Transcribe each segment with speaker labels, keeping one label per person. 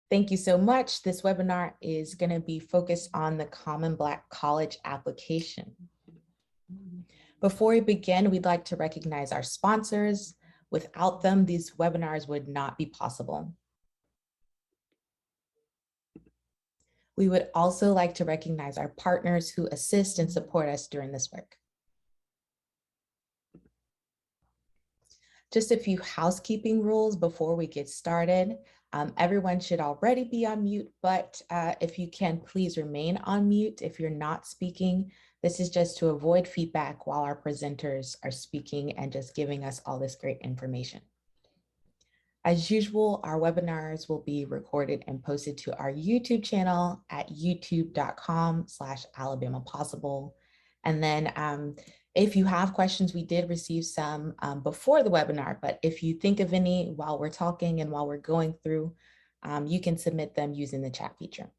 Speaker 1: Thank you so much. This webinar is going to be focused on the Common Black College application. Before we begin, we'd like to recognize our sponsors. Without them, these webinars would not be possible. We would also like to recognize our partners who assist and support us during this work. Just a few housekeeping rules before we get started. Everyone should already be on mute, but if you can, please remain on mute if you're not speaking. This is just to avoid feedback while our presenters are speaking and just giving us all this great information. As usual, our webinars will be recorded and posted to our YouTube channel at youtube.com/Alabama Possible. And then if you have questions, we did receive some before the webinar, but if you think of any while we're talking and while we're going through, you can submit them using the chat feature.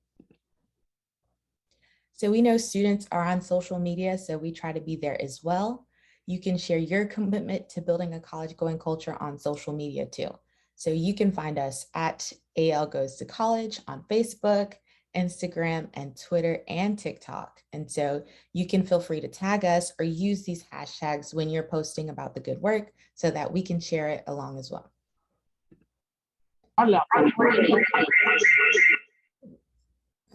Speaker 1: So we know students are on social media, so we try to be there as well. You can share your commitment to building a college going culture on social media too. So you can find us at AL Goes to College on Facebook, Instagram, and Twitter and TikTok. And so you can feel free to tag us or use these hashtags when you're posting about the good work so that we can share it along as well. I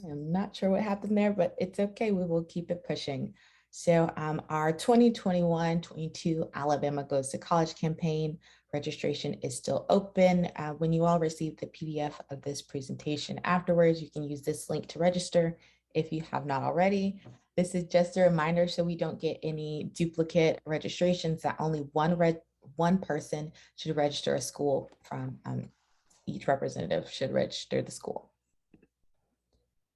Speaker 1: am not sure what happened there, but it's okay. We will keep it pushing. So our 2021-22 Alabama Goes to College campaign registration is still open. When you all receive the PDF of this presentation afterwards, you can use this link to register if you have not already. This is just a reminder so we don't get any duplicate registrations that only one person should register a school from each representative should register the school.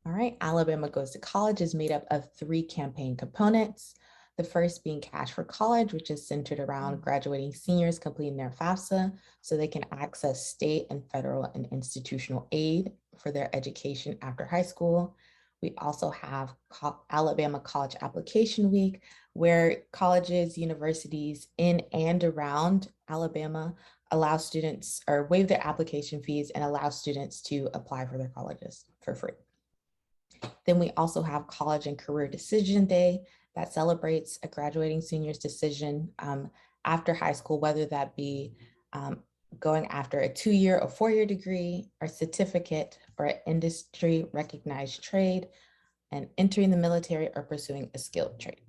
Speaker 1: All right, Alabama Goes to College is made up of 3 campaign components. The first being Cash for College, which is centered around graduating seniors completing their FAFSA so they can access state and federal and institutional aid for their education after high school. We also have Alabama College Application Week, where colleges, universities in and around Alabama allow students or waive their application fees and allow students to apply for their colleges for free. Then we also have College and Career Decision Day that celebrates a graduating senior's decision after high school, whether that be going after a 2-year or 4-year degree or certificate or an industry recognized trade and entering the military or pursuing a skilled trade.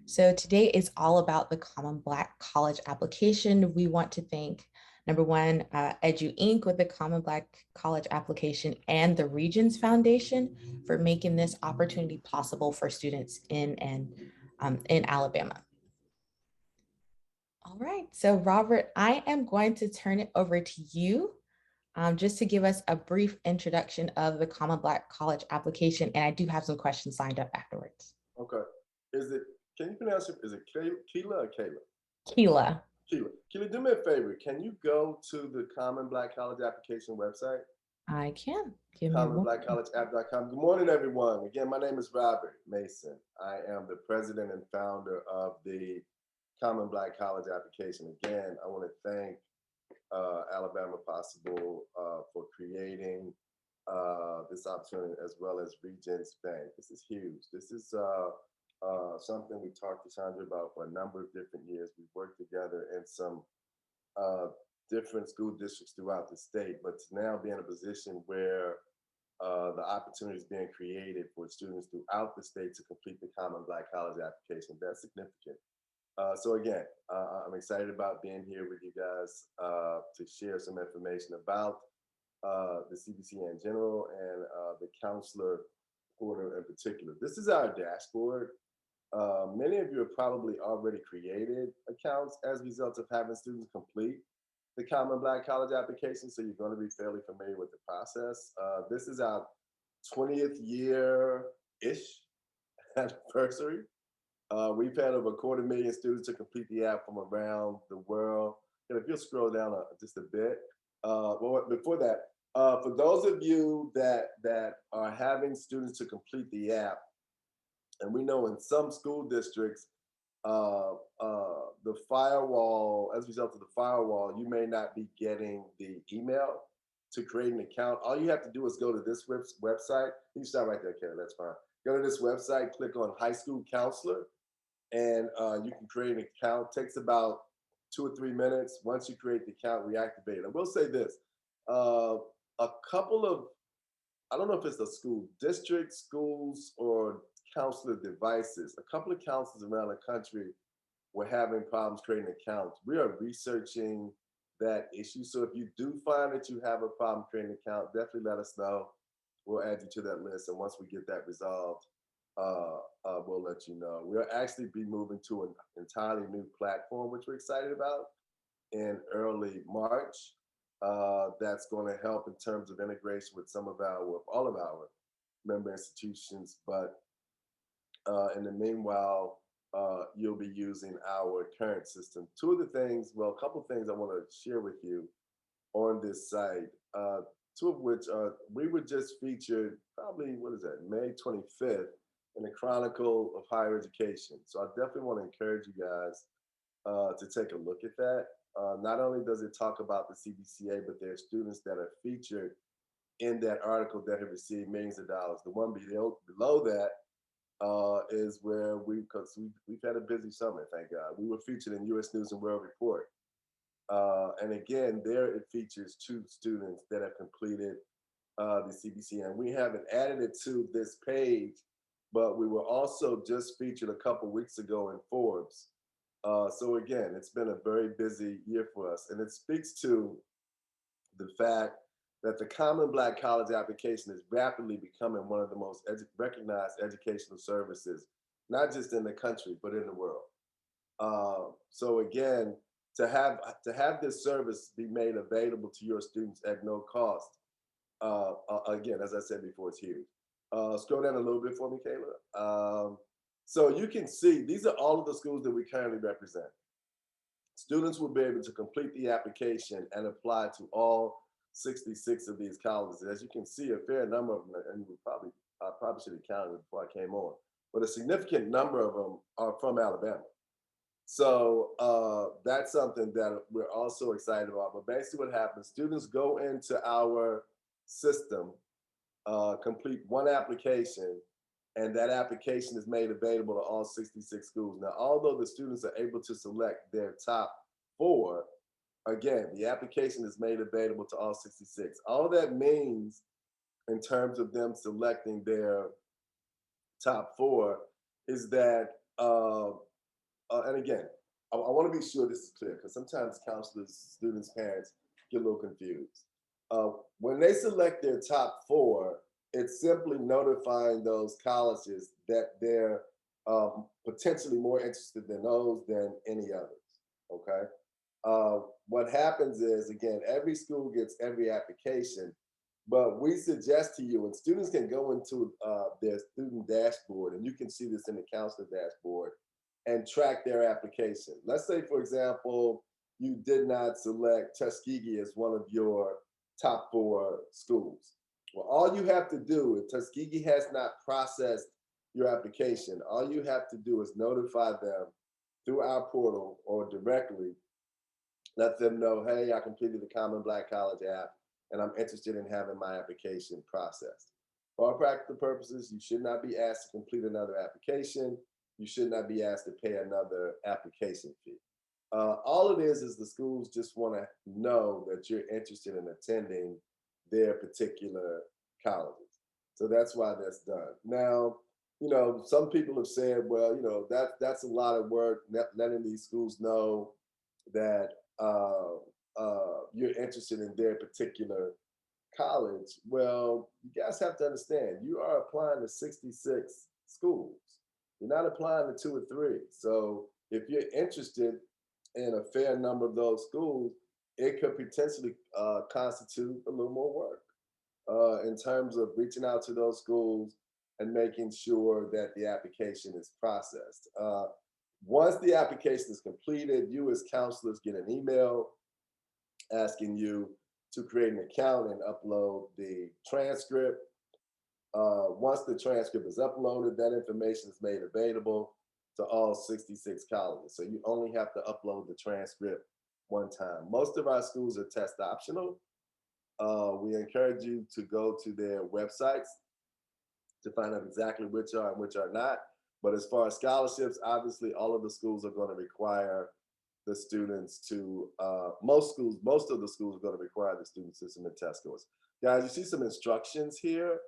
Speaker 1: So today is all about the Common Black College application. We want to thank number one, Edu Inc. with the Common Black College application and the Regions Foundation for making this opportunity possible for students in Alabama. All right, so Robert, I am going to turn it over to you just to give us a brief introduction of the Common Black College application, and I do have some questions lined up afterwards.
Speaker 2: Okay, can you pronounce it, is it Keela or Kayla?
Speaker 1: Keela.
Speaker 2: Keela, do me a favor. Can you go to the Common Black College application website?
Speaker 1: I can.
Speaker 2: CommonBlackCollegeApp.com. Good morning, everyone. Again, my name is Robert Mason. I am the president and founder of the Common Black College application. Again, I want to thank Alabama Possible for creating this opportunity, as well as Regions Bank. This is huge. This is something we talked to Chandra about for a number of different years. We've worked together in some different school districts throughout the state, but to now be in a position where the opportunity is being created for students throughout the state to complete the Common Black College application, that's significant. So again, I'm excited about being here with you guys to share some information about the CBC in general and the counselor portal in particular. This is our dashboard. Many of you have probably already created accounts as a result of having students complete the Common Black College application, so you're going to be fairly familiar with the process. This is our 20th year-ish anniversary. We've had over 250,000 students to complete the app from around the world. And if you'll scroll down just a bit, well, before that, for those of you that are having students to complete the app, and we know in some school districts, the firewall, as a result of the firewall, you may not be getting the email to create an account. All you have to do is go to this website. You can start right there, Kelly. That's fine. Go to this website, click on high school counselor, and you can create an account. It takes about 2 or 3 minutes. Once you create the account, reactivate it. I will say this: uh, a couple of, I don't know if it's the school district, schools, or counselor devices. A couple of counselors around the country were having problems creating accounts. We are researching that issue. So if you do find that you have a problem creating an account, definitely let us know. We'll add you to that list. And once we get that resolved, we'll let you know. We'll actually be moving to an entirely new platform, which we're excited about in early March. That's going to help in terms of integration with all of our member institutions. But in the meanwhile, you'll be using our current system. A couple of things I want to share with you on this site, two of which we were just featured probably, what is that, May 25th in the Chronicle of Higher Education. So I definitely want to encourage you guys to take a look at that. Not only does it talk about the CBCA, but there are students that are featured in that article that have received millions of dollars. The one below that is where because we've had a busy summer, thank God. We were featured in U.S. News and World Report. And again, there it features 2 students that have completed the CBC. And we haven't added it to this page, but we were also just featured a couple weeks ago in Forbes. So again, it's been a very busy year for us. And it speaks to the fact that the Common Black College application is rapidly becoming one of the most recognized educational services, not just in the country, but in the world. So again, to have this service be made available to your students at no cost, again, as I said before, it's huge. Scroll down a little bit for me, Kayla. So you can see these are all of the schools that we currently represent. Students will be able to complete the application and apply to all 66 of these colleges. As you can see, a fair number of them, and I probably should have counted before I came on, but a significant number of them are from Alabama. So that's something that we're also excited about. But basically, what happens? Students go into our system, complete one application, and that application is made available to all 66 schools. Now, although the students are able to select their top 4, again, the application is made available to all 66. All that means in terms of them selecting their top 4 is that, and again, I want to be sure this is clear because sometimes counselors, students, parents get a little confused. When they select their top 4, it's simply notifying those colleges that they're potentially more interested in those than any others. Okay. What happens is, again, every school gets every application, but we suggest to you, and students can go into their student dashboard, and you can see this in the counselor dashboard, and track their application. Let's say, for example, you did not select Tuskegee as one of your top 4 schools. Well, all you have to do, if Tuskegee has not processed your application, all you have to do is notify them through our portal or directly, let them know, hey, I completed the Common Black College app and I'm interested in having my application processed. For all practical purposes, you should not be asked to complete another application. You should not be asked to pay another application fee. All it is the schools just want to know that you're interested in attending their particular colleges. So that's why that's done. Now, some people have said, well, that's a lot of work, letting these schools know that you're interested in their particular college. Well, you guys have to understand, you are applying to 66 schools. You're not applying to 2 or 3. So if you're interested in a fair number of those schools, it could potentially constitute a little more work in terms of reaching out to those schools and making sure that the application is processed. Once the application is completed, you as counselors get an email asking you to create an account and upload the transcript. Once the transcript is uploaded, that information is made available to all 66 colleges. So you only have to upload the transcript one time. Most of our schools are test optional. We encourage you to go to their websites to find out exactly which are and which are not. But as far as scholarships, obviously, all of the schools are going to require the students to, most of the schools are going to require the students to submit test scores. Guys, you see some instructions here.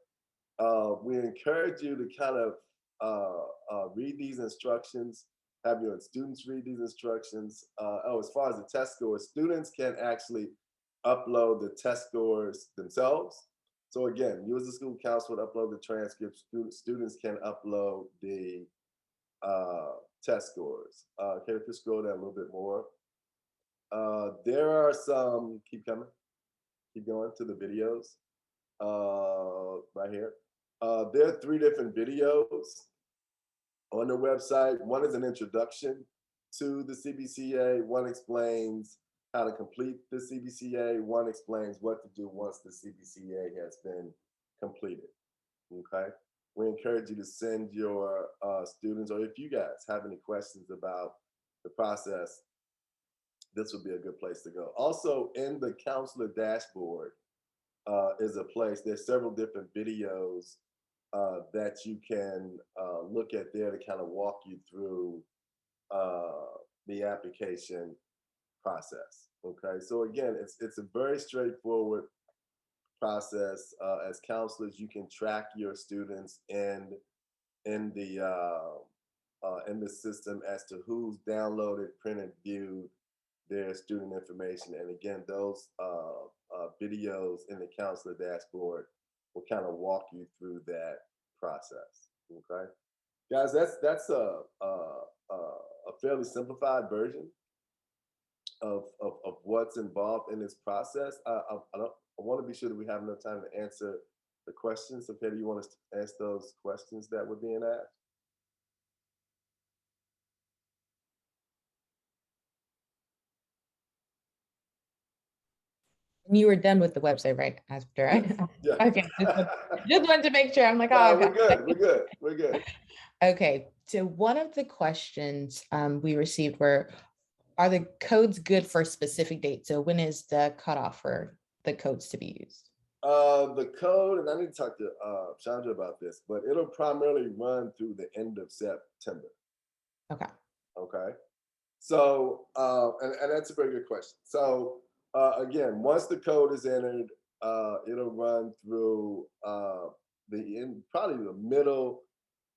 Speaker 2: We encourage you to kind of read these instructions, have your students read these instructions. As far as the test scores, students can actually upload the test scores themselves. So again, you as a school counselor upload the transcripts. Students can upload the test scores. Okay, if you scroll down a little bit more, there are some. Keep coming. Keep going to the videos. Right here. There are 3 different videos on the website. One is an introduction to the CBCA. One explains how to complete the CBCA. One explains what to do once the CBCA has been completed. Okay. We encourage you to send your students, or if you guys have any questions about the process, this would be a good place to go. Also, in the counselor dashboard is a place. There's several different videos that you can look at there to kind of walk you through the application process. Okay, so again, it's a very straightforward process. As counselors, you can track your students in the in the system as to who's downloaded, printed, viewed their student information. And again, those videos in the counselor dashboard will kind of walk you through that process. Okay, guys, that's a fairly simplified version of what's involved in this process. I want to be sure that we have enough time to answer the questions. So, Katie, you want us to ask those questions that were being asked?
Speaker 1: You were done with the website, right? After
Speaker 2: Yes.
Speaker 1: I,
Speaker 2: Yeah.
Speaker 1: okay, just wanted to make sure. I'm like, oh,
Speaker 2: No,
Speaker 1: okay.
Speaker 2: we're good. We're good. We're good.
Speaker 1: Okay. So one of the questions we received were, are the codes good for a specific date? So when is the cutoff for the codes to be used?
Speaker 2: The code, and I need to talk to Chandra about this, but it'll primarily run through the end of September.
Speaker 1: Okay.
Speaker 2: Okay. So, and that's a very good question. So, again, once the code is entered, it'll run through probably the middle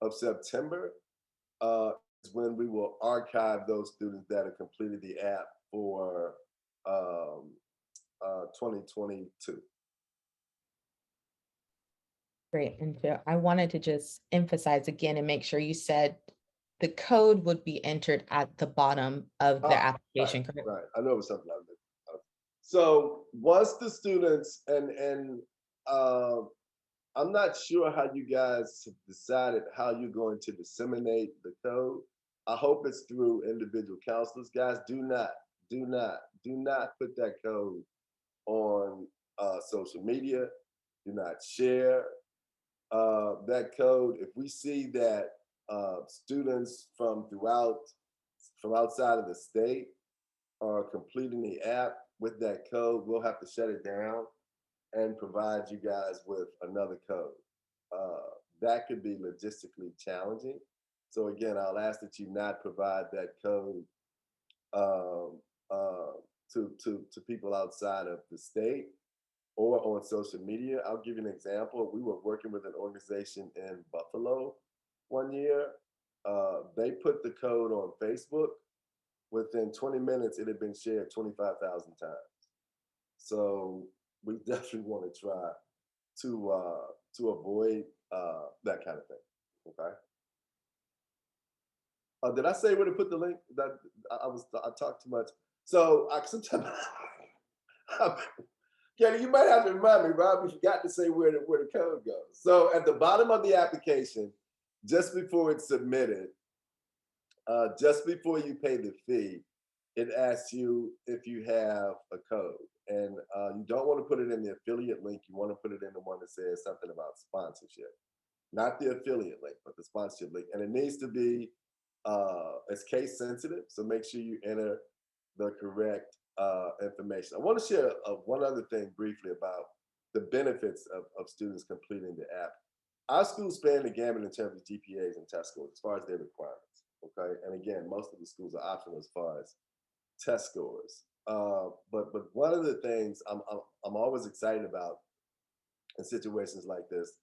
Speaker 2: of September. Is when we will archive those students that have completed the app for um, 2022.
Speaker 1: Great. And so I wanted to just emphasize again and make sure you said the code would be entered at the bottom of the
Speaker 2: Right,
Speaker 1: application, correct?
Speaker 2: right. I know it was something like that. So once the students and uh, I'm not sure how you guys have decided how you're going to disseminate the code. I hope it's through individual counselors. Guys, do not put that code on social media. Do not share that code. If we see that students from outside of the state are completing the app with that code, we'll have to shut it down and provide you guys with another code. That could be logistically challenging. So again, I'll ask that you not provide that code um, uh, to people outside of the state or on social media. I'll give you an example. We were working with an organization in Buffalo one year. They put the code on Facebook. Within 20 minutes, it had been shared 25,000 times. So we definitely want to try to avoid that kind of thing. Okay. Did I say where to put the link? That I talked too much. So I sometimes Kenny, you might have to remind me, Rob. We forgot to say where the code goes. So at the bottom of the application, just before it's submitted, just before you pay the fee, it asks you if you have a code. And you don't want to put it in the affiliate link. You want to put it in the one that says something about sponsorship, not the affiliate link, but the sponsorship link. And it needs to be it's case sensitive. So make sure you enter the correct information. I want to share one other thing briefly about the benefits of students completing the app. Our schools span the gamut in terms of GPAs and test scores as far as their requirements. Okay, and again, most of the schools are optional as far as test scores. But one of the things I'm always excited about in situations like this,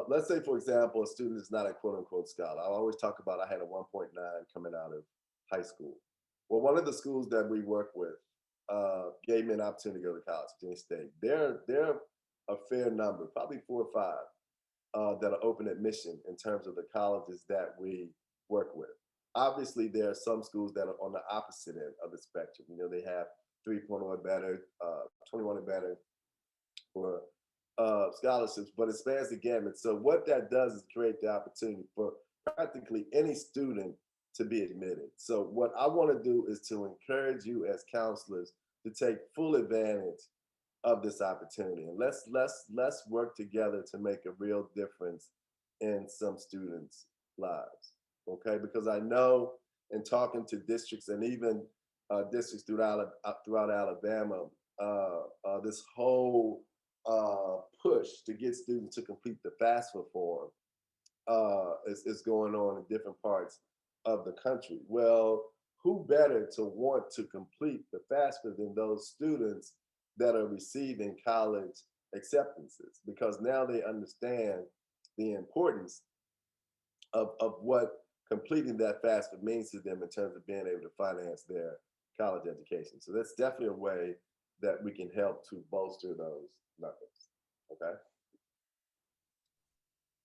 Speaker 2: let's say for example, a student is not a quote unquote scholar. I always talk about I had a 1.9 coming out of high school. Well, one of the schools that we work with gave me an opportunity to go to college, Virginia State. They're a fair number, probably 4 or 5 that are open admission in terms of the colleges that we work with. Obviously, there are some schools that are on the opposite end of the spectrum. You know, they have 3.0 or better, 21 or better for scholarships, but it spans the gamut. So what that does is create the opportunity for practically any student to be admitted. So what I want to do is to encourage you as counselors to take full advantage of this opportunity, and let's work together to make a real difference in some students' lives. Okay, because I know in talking to districts and even districts throughout Alabama, this whole push to get students to complete the FAFSA form is going on in different parts of the country. Well, who better to want to complete the FAFSA than those students that are receiving college acceptances? Because now they understand the importance of what completing that FAFSA means to them in terms of being able to finance their college education. So that's definitely a way that we can help to bolster those numbers. Okay.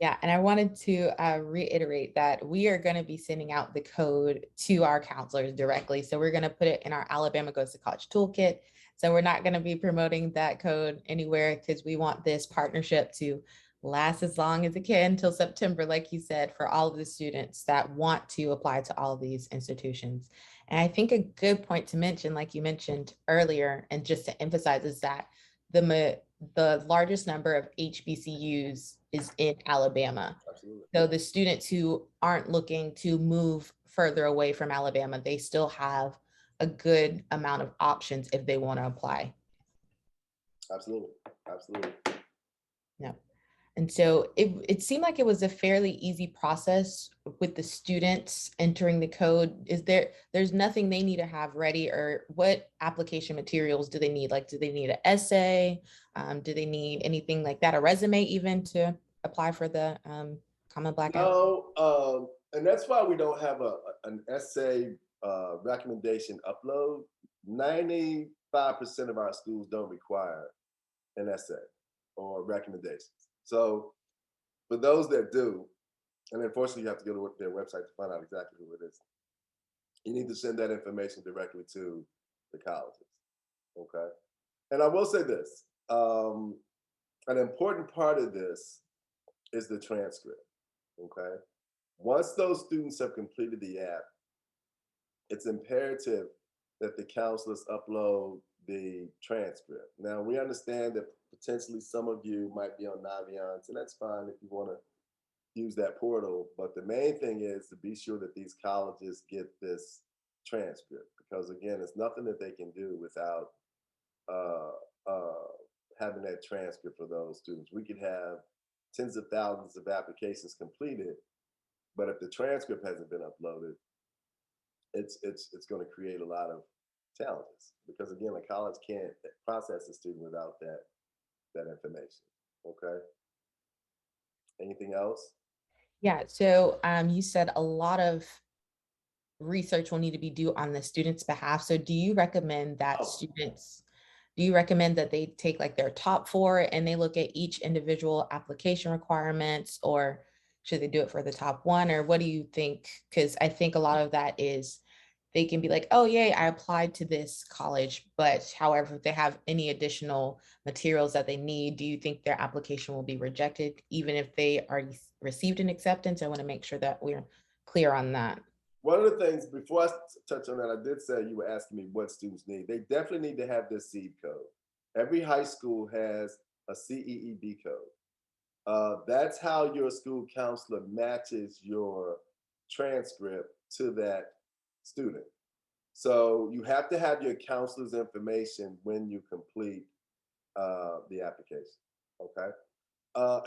Speaker 1: Yeah, and I wanted to reiterate that we are going to be sending out the code to our counselors directly. So we're going to put it in our Alabama Goes to College toolkit. So we're not going to be promoting that code anywhere because we want this partnership to last as long as it can until September, like you said, for all of the students that want to apply to all of these institutions. And I think a good point to mention, like you mentioned earlier, and just to emphasize, is that the largest number of HBCUs is in Alabama.
Speaker 2: Absolutely.
Speaker 1: So the students who aren't looking to move further away from Alabama, they still have a good amount of options if they want to apply.
Speaker 2: Absolutely. Absolutely.
Speaker 1: Yeah. And so it seemed like it was a fairly easy process with the students entering the code. There's nothing they need to have ready, or what application materials do they need? Like, do they need an essay? Do they need anything like that? A resume even to apply for the Common Black App?
Speaker 2: No, and that's why we don't have an essay recommendation upload. 95% of our schools don't require an essay or recommendations. So for those that do, and unfortunately you have to go to their website to find out exactly who it is, you need to send that information directly to the colleges. Okay. And I will say this, an important part of this is the transcript. Okay. Once those students have completed the app, it's imperative that the counselors upload the transcript. Now, we understand that potentially some of you might be on Naviance, and that's fine if you want to use that portal. But the main thing is to be sure that these colleges get this transcript, because again, it's nothing that they can do without uh, uh, having that transcript for those students. We could have tens of thousands of applications completed, but if the transcript hasn't been uploaded, it's going to create a lot of challenges, because again, a college can't process a student without that information. Okay. Anything else?
Speaker 1: Yeah. So you said a lot of research will need to be due on the student's behalf. So
Speaker 2: Oh,
Speaker 1: do you recommend that they take like their top four and they look at each individual application requirements, or should they do it for the top one? Or what do you think? Because I think a lot of that is they can be like, oh, yay, I applied to this college. But however, if they have any additional materials that they need, do you think their application will be rejected, even if they are received an acceptance? I want to make sure that we're clear on that.
Speaker 2: one of the things before I touch on that, I did say you were asking me what students need. They definitely need to have this seed code. Every high school has a CEEB code. That's how your school counselor matches your transcript to that student. So you have to have your counselor's information when you complete the application. Okay.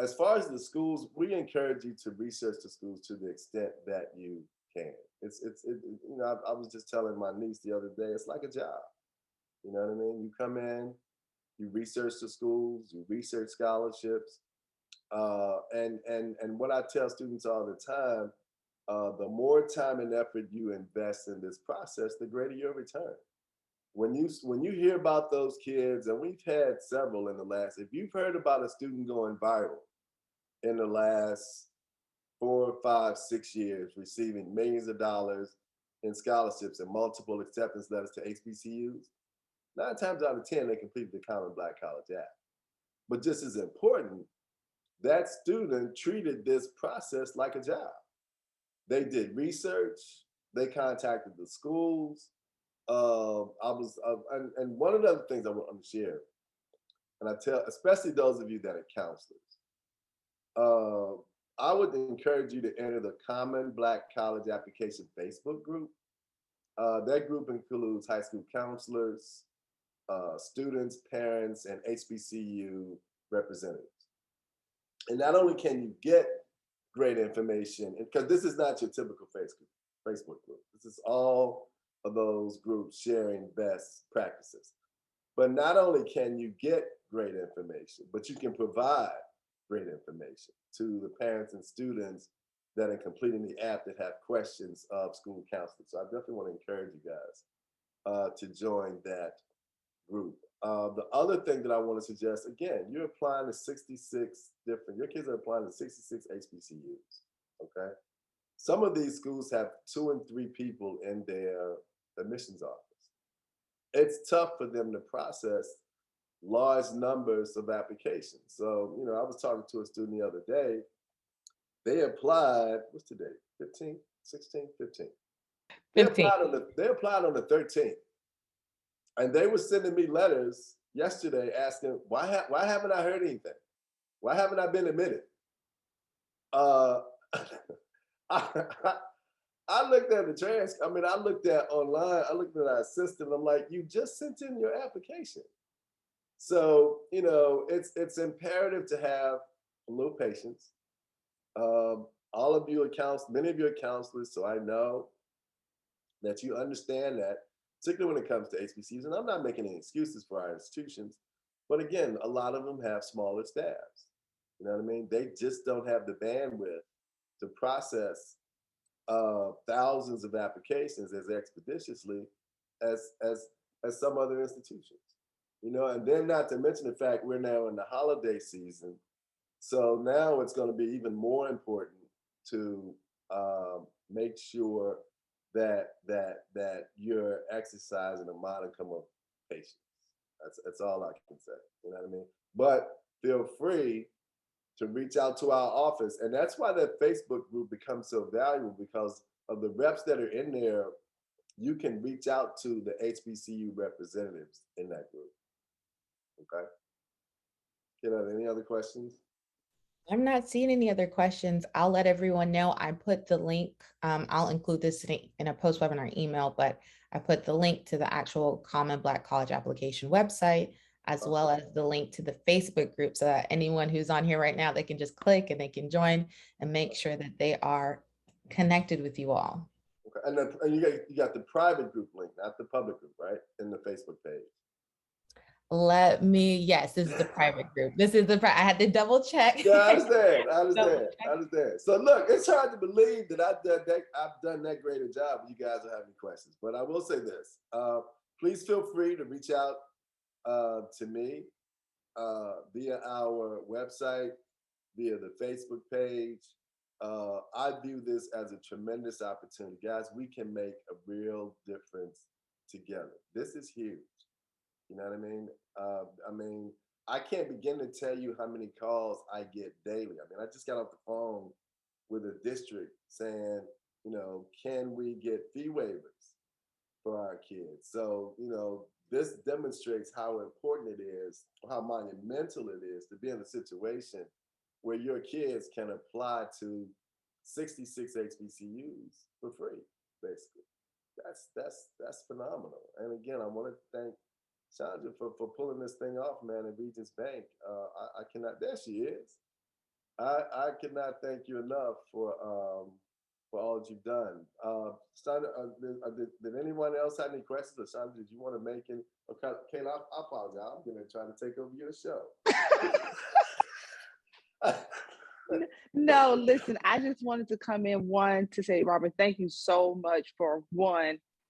Speaker 2: As far as the schools, we encourage you to research the schools to the extent that you can. I was just telling my niece the other day, it's like a job. You know what I mean? You come in, you research the schools, you research scholarships, and what I tell students all the time, the more time and effort you invest in this process, the greater your return. When you hear about those kids, and we've had several in the last, if you've heard about a student going viral in the last 4, 5, 6 years, receiving millions of dollars in scholarships and multiple acceptance letters to HBCUs, 9 times out of 10 they completed the Common Black College Act. But just as important, that student treated this process like a job. They did research. They contacted the schools. And one of the other things I want to share, and I tell, especially those of you that are counselors, uh, I would encourage you to enter the Common Black College Application Facebook group. That group includes high school counselors, students, parents, and HBCU representatives. And not only can you get great information, because this is not your typical Facebook group. This is all of those groups sharing best practices. But not only can you get great information, but you can provide great information to the parents and students that are completing the app that have questions of school counselors. So I definitely want to encourage you guys to join that group. The other thing that I want to suggest, again, you're applying to 66 different, your kids are applying to 66 HBCUs, okay? Some of these schools have 2 and 3 people in their admissions office. It's tough for them to process large numbers of applications. So, I was talking to a student the other day. They applied, what's today? 15, 16, 15. They
Speaker 1: 15.
Speaker 2: applied on the 13th. And they were sending me letters yesterday asking, why haven't I heard anything? Why haven't I been admitted? Uh, I, I looked at the transcript. I mean, I looked at online, I looked at our system. I'm like, you just sent in your application. So, it's imperative to have a little patience. All of you are counselors, many of you are counselors, so I know that you understand that, particularly when it comes to HBCUs. And I'm not making any excuses for our institutions, but again, a lot of them have smaller staffs. You know what I mean? They just don't have the bandwidth to process thousands of applications as expeditiously as as as some other institutions. And then not to mention the fact we're now in the holiday season, so now it's going to be even more important to make sure that you're exercising a modicum of patience. That's all I can say. You know what I mean? But feel free to reach out to our office, and that's why that Facebook group becomes so valuable, because of the reps that are in there. You can reach out to the HBCU representatives in that group. Okay. Any other questions?
Speaker 1: I'm not seeing any other questions. I'll let everyone know. I put the link, I'll include this in a post webinar email, but I put the link to the actual Common Black College application website, as well as the link to the Facebook group, so that anyone who's on here right now, they can just click and they can join and make sure that they are connected with you all.
Speaker 2: Okay. And you got the private group link, not the public group, right? In the Facebook page.
Speaker 1: Yes, this is the private group. I had to double check.
Speaker 2: Yeah, I understand. I
Speaker 1: Double
Speaker 2: understand. I
Speaker 1: check.
Speaker 2: understand. So look, it's hard to believe that I've done that great a job. You guys will have any questions, but I will say this: please feel free to reach out to me via our website, via the Facebook page. I view this as a tremendous opportunity, guys. We can make a real difference together. This is huge. You know what I mean? I mean, I can't begin to tell you how many calls I get daily. I mean, I just got off the phone with a district saying, can we get fee waivers for our kids? So, this demonstrates how important it is, how monumental it is to be in a situation where your kids can apply to 66 HBCUs for free, basically. That's phenomenal. And again, I want to thank Chandra for pulling this thing off, man, in Regents Bank. I cannot. There she is. I cannot thank you enough for all that you've done. Sandra, did anyone else have any questions? Or Sandra, did you want to make any? Okay, Kayla, I apologize. I'm going to try to take over your show.
Speaker 3: No, listen, I just wanted to come in to say, Robert, thank you so much for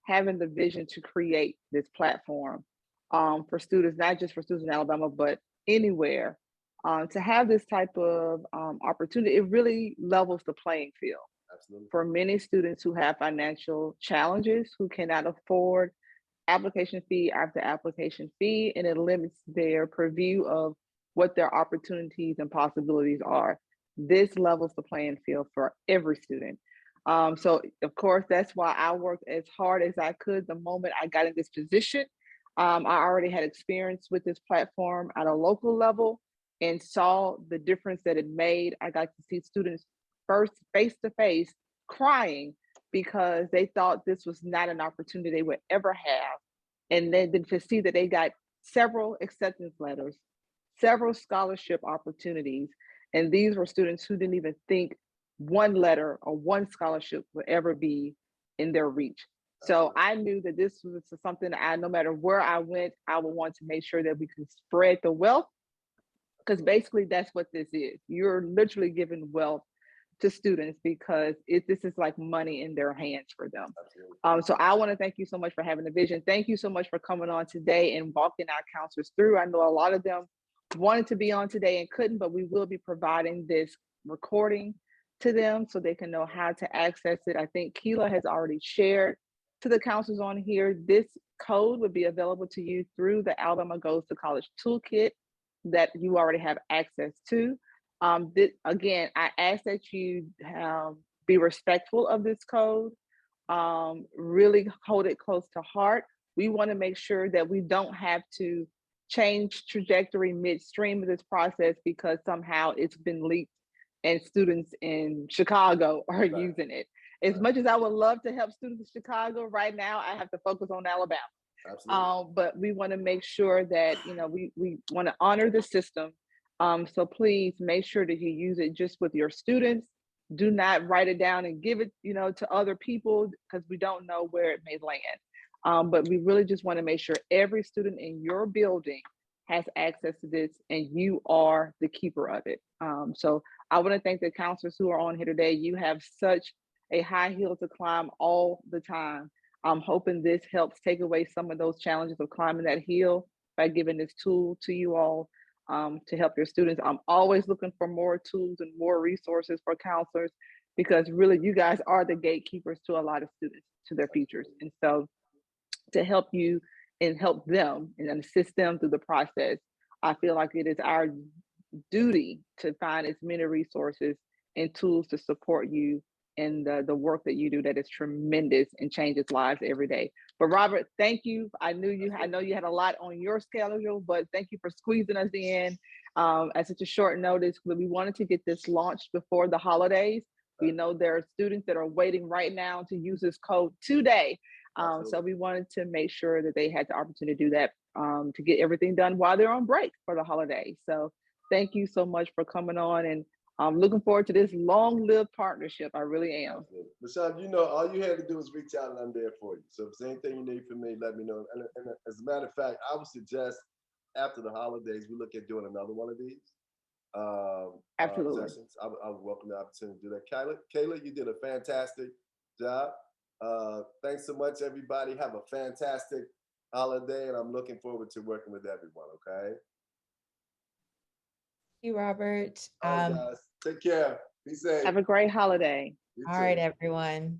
Speaker 3: having the vision to create this platform for students, not just for students in Alabama, but anywhere. To have this type of opportunity, it really levels the playing field.
Speaker 2: Absolutely.
Speaker 3: For many students who have financial challenges, who cannot afford application fee after application fee, and it limits their purview of what their opportunities and possibilities are. This levels the playing field for every student. So of course, that's why I worked as hard as I could the moment I got in this position. I already had experience with this platform at a local level and saw the difference that it made. I got to see students first face to face crying because they thought this was not an opportunity they would ever have. And then to see that they got several acceptance letters, several scholarship opportunities. And these were students who didn't even think one letter or one scholarship would ever be in their reach. So I knew that this was something that no matter where I went, I would want to make sure that we could spread the wealth, because basically that's what this is. You're literally giving wealth to students because this is like money in their hands for them. So I want to thank you so much for having the vision. Thank you so much for coming on today and walking our counselors through. I know a lot of them wanted to be on today and couldn't, but we will be providing this recording to them so they can know how to access it. I think Keela has already shared to the counselors on here. This code would be available to you through the Alabama Goes to College Toolkit that you already have access to. Again, I ask that you be respectful of this code, really hold it close to heart. We want to make sure that we don't have to change trajectory midstream of this process because somehow it's been leaked and students in Chicago are using it. As much as I would love to help students in Chicago, right now I have to focus on Alabama. But we want to make sure that we want to honor the system. So please make sure that you use it just with your students. Do not write it down and give it to other people because we don't know where it may land. But we really just want to make sure every student in your building has access to this and you are the keeper of it. So I want to thank the counselors who are on here today. You have such a high hill to climb all the time. I'm hoping this helps take away some of those challenges of climbing that hill by giving this tool to you all to help your students. I'm always looking for more tools and more resources for counselors because really you guys are the gatekeepers to a lot of students, to their futures. And so to help you and help them and assist them through the process, I feel like it is our duty to find as many resources and tools to support you in the work that you do that is tremendous and changes lives every day. But Robert, thank you. I know you had a lot on your schedule, but thank you for squeezing us in at such a short notice. We wanted to get this launched before the holidays. We know there are students that are waiting right now to use this code today. So we wanted to make sure that they had the opportunity to do that to get everything done while they're on break for the holidays. So thank you so much for coming on, and I'm looking forward to this long-lived partnership. I really am.
Speaker 2: Rashawn, all you had to do is reach out and I'm there for you. So if there's anything you need from me, let me know. And as a matter of fact, I would suggest after the holidays, we look at doing another one of these sessions. I would welcome the opportunity to do that. Kayla, you did a fantastic job. Thanks so much, everybody. Have a fantastic holiday, and I'm looking forward to working with everyone, okay?
Speaker 1: Thank you, Robert.
Speaker 2: All right, guys. Take care. Be safe.
Speaker 3: Have a great holiday.
Speaker 1: All right, everyone.